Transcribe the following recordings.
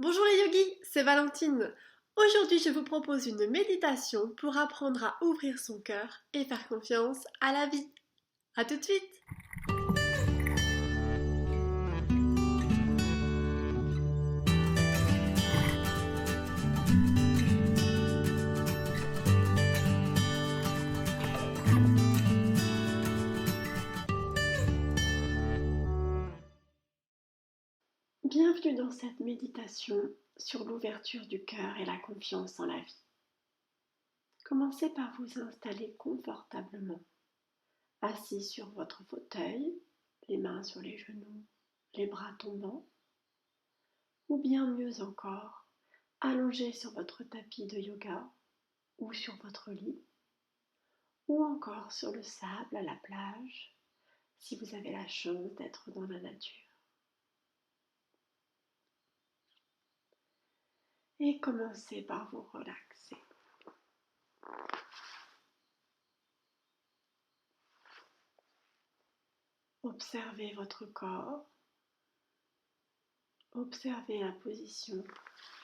Bonjour les yogis, c'est Valentine. Aujourd'hui, je vous propose une méditation pour apprendre à ouvrir son cœur et faire confiance à la vie. À tout de suite. Bienvenue dans cette méditation sur l'ouverture du cœur et la confiance en la vie. Commencez par vous installer confortablement, assis sur votre fauteuil, les mains sur les genoux, les bras tombants, ou bien mieux encore, allongé sur votre tapis de yoga ou sur votre lit, ou encore sur le sable à la plage, si vous avez la chance d'être dans la nature. Et commencez par vous relaxer. Observez votre corps, observez la position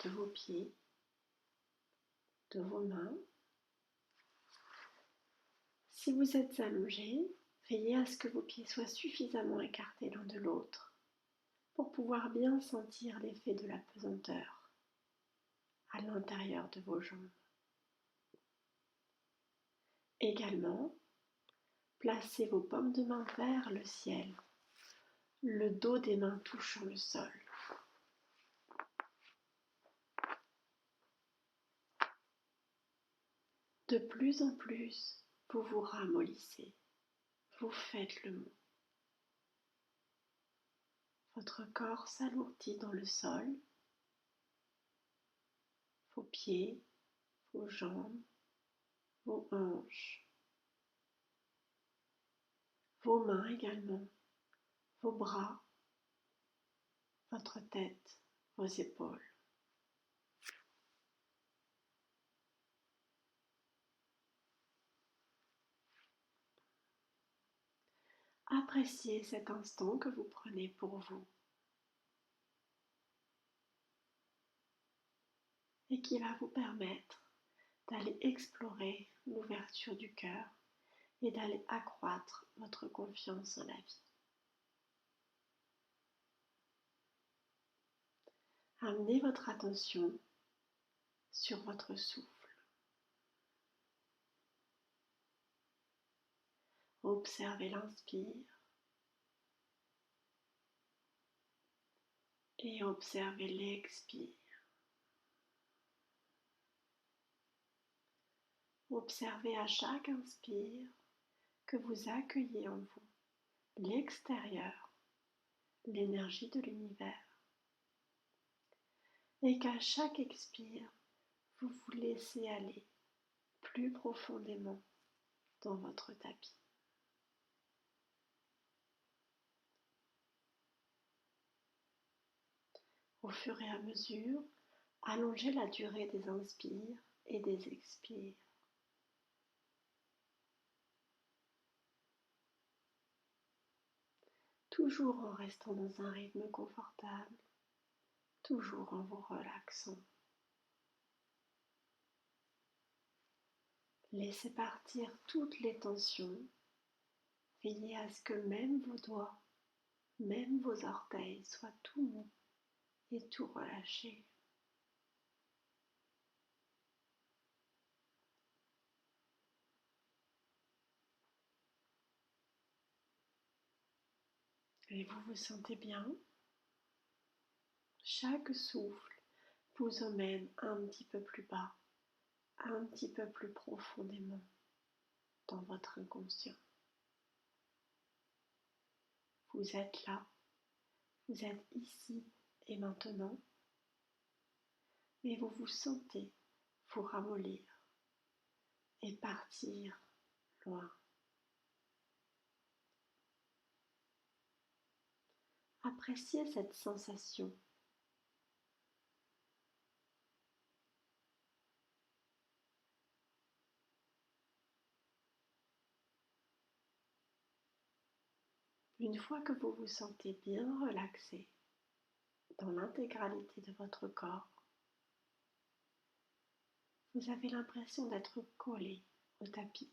de vos pieds, de vos mains. Si vous êtes allongé, veillez à ce que vos pieds soient suffisamment écartés l'un de l'autre pour pouvoir bien sentir l'effet de la pesanteur à l'intérieur de vos jambes. Également, placez vos paumes de main vers le ciel, le dos des mains touchant le sol. De plus en plus, vous vous ramollissez, vous faites le mot. Votre corps s'alourdit dans le sol, vos pieds, vos jambes, vos hanches, vos mains également, vos bras, votre tête, vos épaules. Appréciez cet instant que vous prenez pour vous et qui va vous permettre d'aller explorer l'ouverture du cœur et d'aller accroître votre confiance en la vie. Amenez votre attention sur votre souffle. Observez l'inspire et observez l'expire. Observez à chaque inspire que vous accueillez en vous l'extérieur, l'énergie de l'univers, et qu'à chaque expire, vous vous laissez aller plus profondément dans votre tapis. Au fur et à mesure, allongez la durée des inspires et des expires. Toujours en restant dans un rythme confortable, toujours en vous relaxant. Laissez partir toutes les tensions, veillez à ce que même vos doigts, même vos orteils soient tout mous et tout relâchés. Et vous vous sentez bien? Chaque souffle vous emmène un petit peu plus bas, un petit peu plus profondément dans votre inconscient. Vous êtes là, vous êtes ici et maintenant, mais vous vous sentez vous ramollir et partir loin. Appréciez cette sensation. Une fois que vous vous sentez bien relaxé, dans l'intégralité de votre corps. Vous avez l'impression d'être collé au tapis,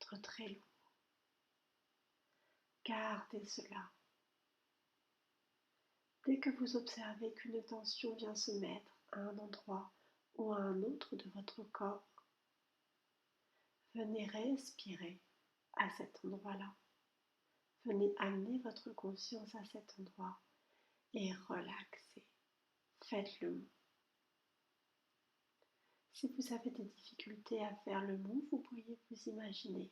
d'être très lourd. Gardez cela. Dès que vous observez qu'une tension vient se mettre à un endroit ou à un autre de votre corps, venez respirer à cet endroit-là. Venez amener votre conscience à cet endroit et relaxez. Faites le mou. Si vous avez des difficultés à faire le mou, vous pourriez vous imaginer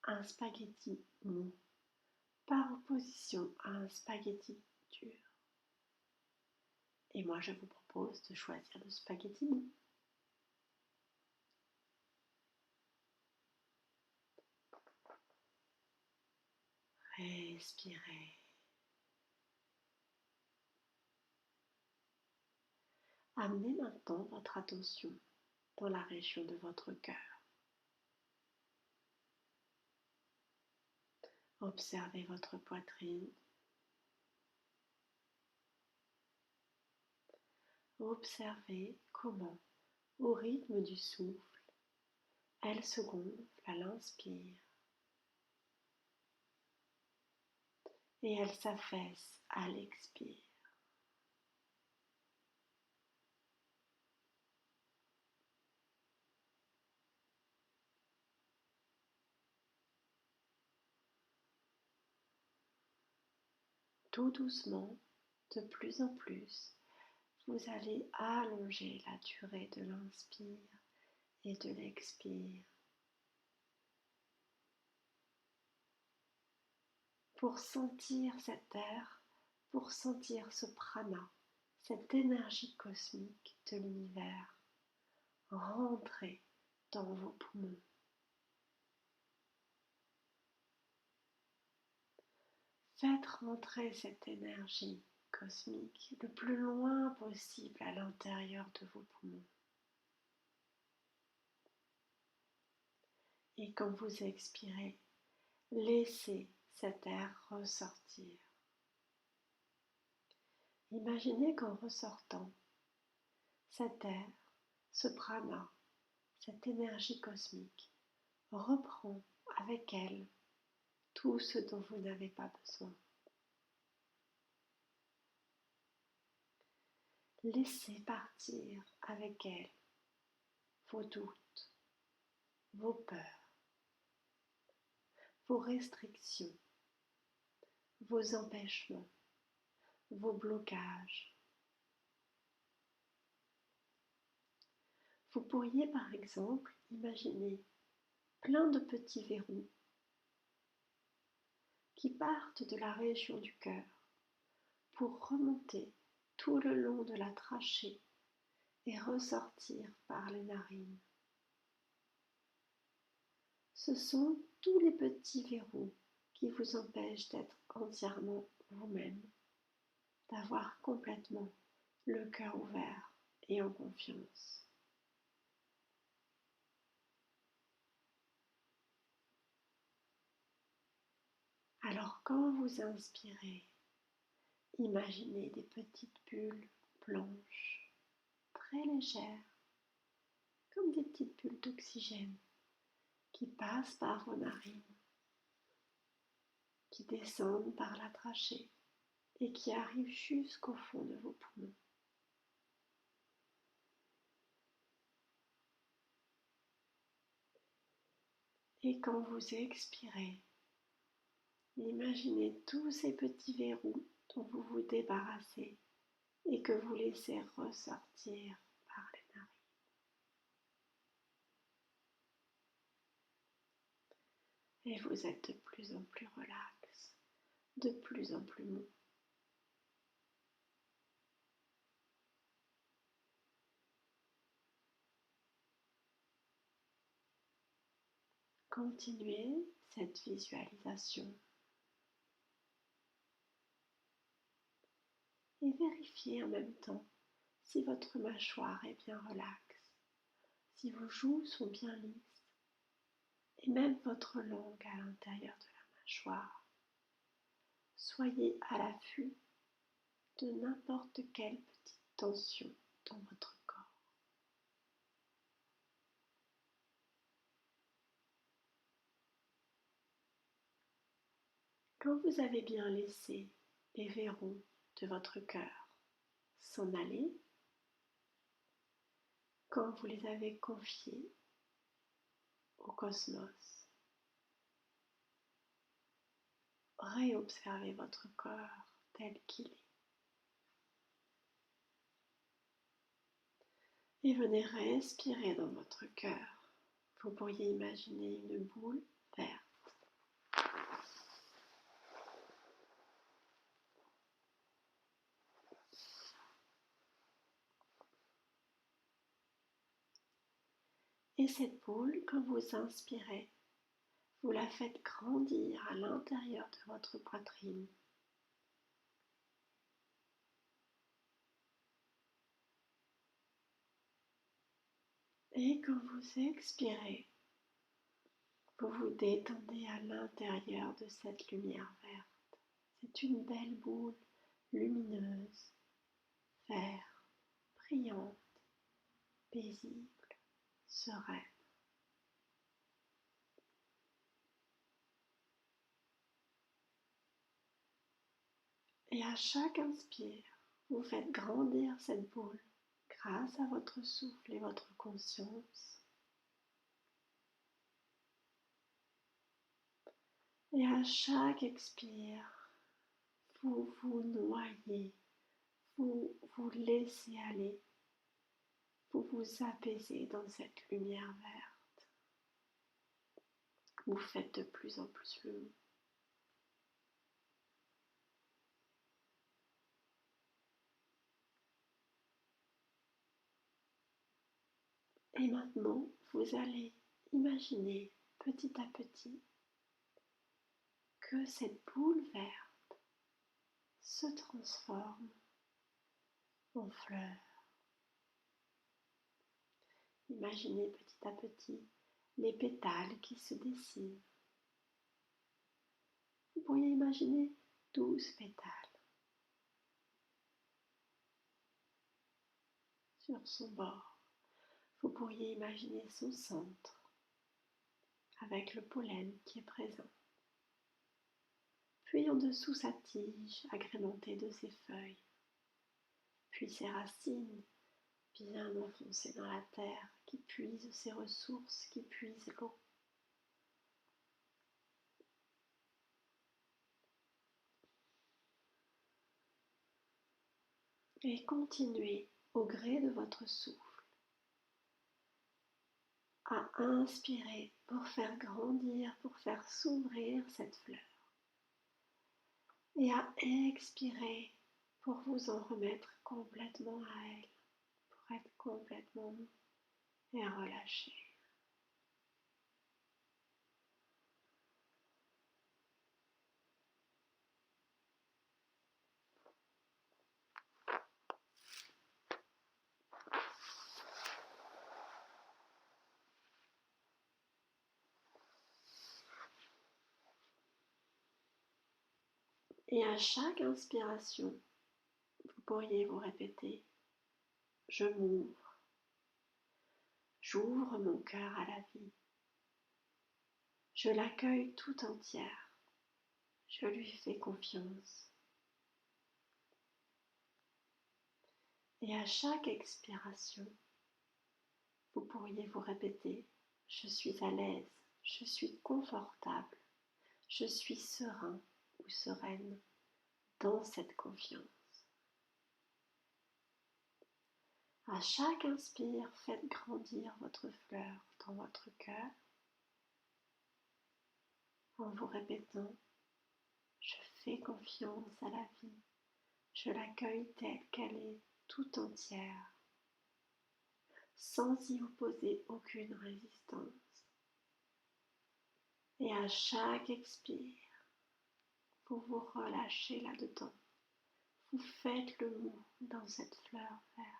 un spaghetti mou par opposition à un spaghetti dur. Et moi, je vous propose de choisir le spaghetti mou. Respirez. Amenez maintenant votre attention dans la région de votre cœur. Observez votre poitrine. Observez comment, au rythme du souffle, elle se gonfle à l'inspire et elle s'affaisse à l'expire. Tout doucement, de plus en plus, vous allez allonger la durée de l'inspire et de l'expire pour sentir cet air, pour sentir ce prana, cette énergie cosmique de l'univers rentrer dans vos poumons. Faites rentrer cette énergie cosmique le plus loin possible à l'intérieur de vos poumons. Et quand vous expirez, laissez cet air ressortir. Imaginez qu'en ressortant, cet air, ce prana, cette énergie cosmique reprend avec elle tout ce dont vous n'avez pas besoin. Laissez partir avec elle vos doutes, vos peurs, vos restrictions, vos empêchements, vos blocages. Vous pourriez par exemple imaginer plein de petits verrous qui partent de la région du cœur pour remonter tout le long de la trachée et ressortir par les narines. Ce sont tous les petits verrous qui vous empêchent d'être entièrement vous-même, d'avoir complètement le cœur ouvert et en confiance. Alors quand vous inspirez, imaginez des petites bulles blanches, très légères, comme des petites bulles d'oxygène qui passent par vos narines, qui descendent par la trachée et qui arrivent jusqu'au fond de vos poumons. Et quand vous expirez, imaginez tous ces petits verrous dont vous vous débarrassez et que vous laissez ressortir par les narines. Et vous êtes de plus en plus relax, de plus en plus mou. Continuez cette visualisation et vérifiez en même temps si votre mâchoire est bien relaxe, si vos joues sont bien lisses et même votre langue à l'intérieur de la mâchoire. Soyez à l'affût de n'importe quelle petite tension dans votre corps. Quand vous avez bien laissé les verrous de votre cœur s'en aller, quand vous les avez confiés au cosmos, réobservez votre corps tel qu'il est. Et venez respirer dans votre cœur. Vous pourriez imaginer une boule verte. Et cette boule, quand vous inspirez, vous la faites grandir à l'intérieur de votre poitrine. Et quand vous expirez, vous vous détendez à l'intérieur de cette lumière verte. C'est une belle boule lumineuse, verte, brillante, paisible, sereine. Et à chaque inspire, vous faites grandir cette boule grâce à votre souffle et votre conscience. Et à chaque expire, vous vous noyez, vous vous laissez aller, vous vous apaisez dans cette lumière verte. Vous faites de plus en plus le mou. Et maintenant, vous allez imaginer petit à petit que cette boule verte se transforme en fleur. Imaginez petit à petit les pétales qui se dessinent. Vous pourriez imaginer 12 pétales sur son bord. Vous pourriez imaginer son centre avec le pollen qui est présent. Puis en dessous sa tige agrémentée de ses feuilles. Puis ses racines bien enfoncées dans la terre qui puisent ses ressources, qui puisent l'eau. Et continuez au gré de votre souffle à inspirer pour faire grandir, pour faire s'ouvrir cette fleur. Et à expirer pour vous en remettre complètement à elle, pour être complètement mou et relâché. Et à chaque inspiration, vous pourriez vous répéter « Je m'ouvre, j'ouvre mon cœur à la vie, je l'accueille tout entière, je lui fais confiance. » Et à chaque expiration, vous pourriez vous répéter « Je suis à l'aise, je suis confortable, je suis serein ou sereine dans cette confiance. » À chaque inspire, faites grandir votre fleur dans votre cœur en vous répétant « Je fais confiance à la vie, je l'accueille telle qu'elle est tout entière, sans y opposer aucune résistance. » Et à chaque expire, vous vous relâchez là-dedans, vous faites le mou dans cette fleur verte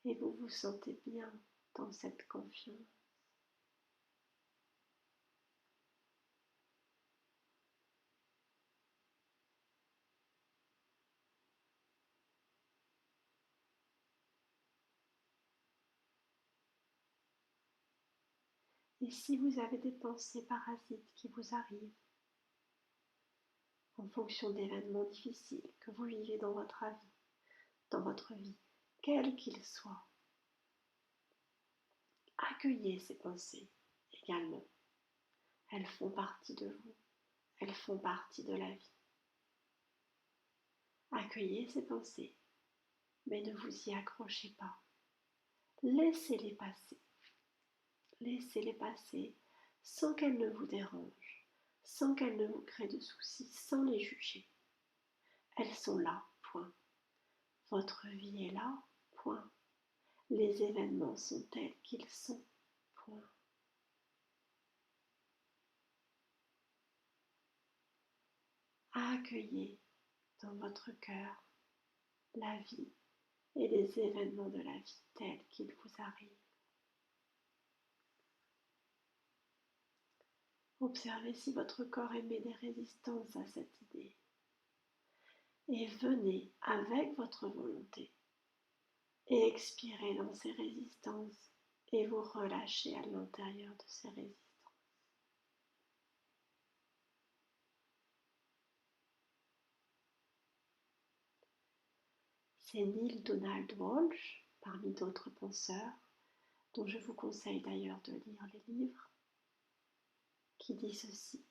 et vous vous sentez bien dans cette confiance. Et si vous avez des pensées parasites qui vous arrivent en fonction d'événements difficiles que vous vivez dans votre vie, quels qu'ils soient, accueillez ces pensées également. Elles font partie de vous, elles font partie de la vie. Accueillez ces pensées, mais ne vous y accrochez pas. Laissez-les passer. Laissez-les passer sans qu'elles ne vous dérangent, sans qu'elles ne vous créent de soucis, sans les juger. Elles sont là, point. Votre vie est là, point. Les événements sont tels qu'ils sont, point. Accueillez dans votre cœur la vie et les événements de la vie tels qu'ils vous arrivent. Observez si votre corps émet des résistances à cette idée. Et venez avec votre volonté et expirez dans ces résistances et vous relâchez à l'intérieur de ces résistances. C'est Neale Donald Walsch, parmi d'autres penseurs, dont je vous conseille d'ailleurs de lire les livres, qui dit ceci.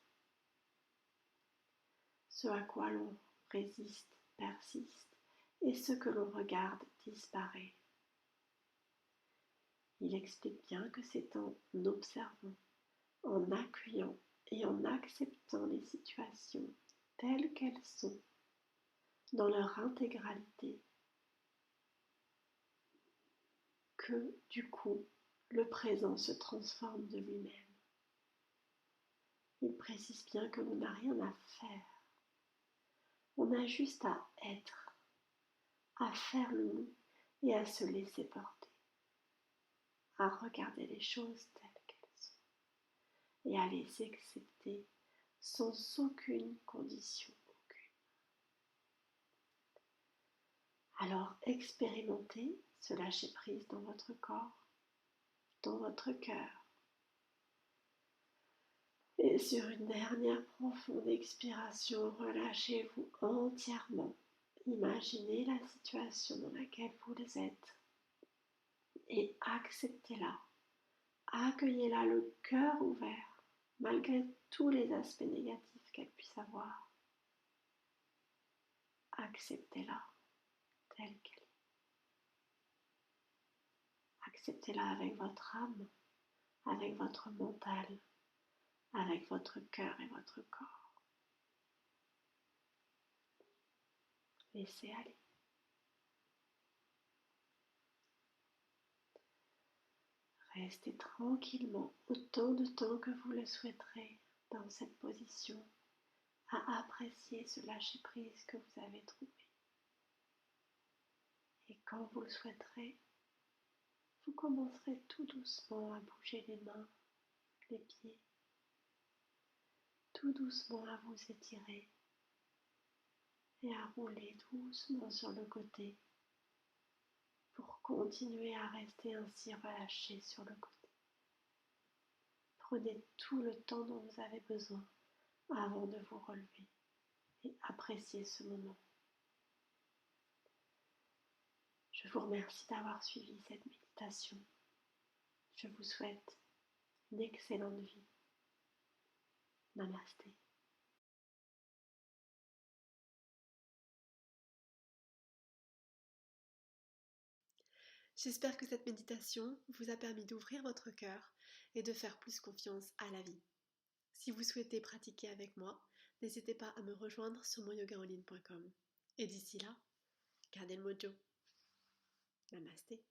Ce à quoi l'on résiste persiste, et ce que l'on regarde disparaît. Il explique bien que c'est en observant, en accueillant et en acceptant les situations telles qu'elles sont, dans leur intégralité, que du coup, le présent se transforme de lui-même. Il précise bien que l'on n'a rien à faire. On a juste à être, à faire le nous et à se laisser porter, à regarder les choses telles qu'elles sont et à les accepter sans aucune condition, aucune. Alors expérimentez ce lâcher-prise dans votre corps, dans votre cœur. Et sur une dernière profonde expiration, relâchez-vous entièrement. Imaginez la situation dans laquelle vous êtes et acceptez-la. Accueillez-la le cœur ouvert, malgré tous les aspects négatifs qu'elle puisse avoir. Acceptez-la telle qu'elle est. Acceptez-la avec votre âme, avec votre mental, avec votre cœur et votre corps. Laissez aller. Restez tranquillement autant de temps que vous le souhaiterez dans cette position à apprécier ce lâcher-prise que vous avez trouvé. Et quand vous le souhaiterez, vous commencerez tout doucement à bouger les mains, les pieds, tout doucement à vous étirer et à rouler doucement sur le côté pour continuer à rester ainsi relâché sur le côté. Prenez tout le temps dont vous avez besoin avant de vous relever et appréciez ce moment. Je vous remercie d'avoir suivi cette méditation. Je vous souhaite une excellente vie. Namasté. J'espère que cette méditation vous a permis d'ouvrir votre cœur et de faire plus confiance à la vie. Si vous souhaitez pratiquer avec moi, n'hésitez pas à me rejoindre sur monyogaenligne.com. Et d'ici là, gardez le mojo. Namasté.